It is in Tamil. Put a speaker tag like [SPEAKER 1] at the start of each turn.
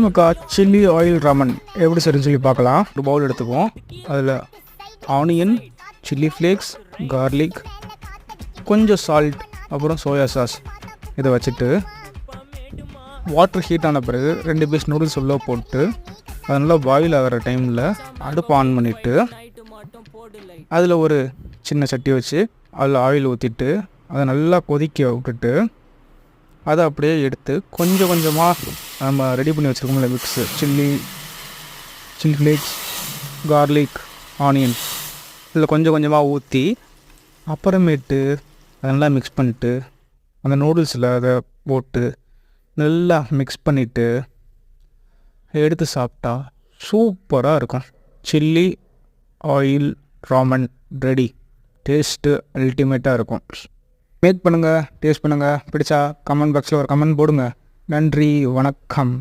[SPEAKER 1] மக்கா, சில்லி ஆயில் ராமன் எப்படி சரின்னு சொல்லி பார்க்கலாம். ஒரு பவுல் எடுத்துக்குவோம். அதில் ஆனியன், சில்லி ஃப்ளேக்ஸ், கார்லிக், கொஞ்சம் சால்ட், அப்புறம் சோயா சாஸ் இதை வச்சுட்டு வாட்டர் ஹீட் ஆன பிறகு 2 பீஸ் நூடுல்ஸ் உள்ளே போட்டு அது நல்லா பாயில் ஆகிற டைமில் அடுப்பு ஆன் பண்ணிவிட்டு அதில் ஒரு சின்ன சட்டி வச்சு அதில் ஆயில் ஊற்றிட்டு அதை நல்லா கொதிக்க விட்டுட்டு அதை அப்படியே எடுத்து கொஞ்சம் கொஞ்சமாக நம்ம ரெடி பண்ணி வச்சுருக்கோம்ல mix, chilli flakes, garlic, onion இதில் கொஞ்சம் கொஞ்சமாக ஊற்றி அப்புறமேட்டு அதை நல்லா மிக்ஸ் பண்ணிட்டு அந்த நூடுல்ஸில் அதை போட்டு நல்லா மிக்ஸ் பண்ணிவிட்டு எடுத்து சாப்பிட்டா சூப்பராக இருக்கும். Chilli oil Raman ready. Taste அல்டிமேட்டாக இருக்கும். மேக் பண்ணுங்கள், டேஸ்ட் பண்ணுங்கள். பிடிச்சா கமெண்ட் பாக்ஸில் ஒரு கமெண்ட் போடுங்க. நன்றி, வணக்கம்.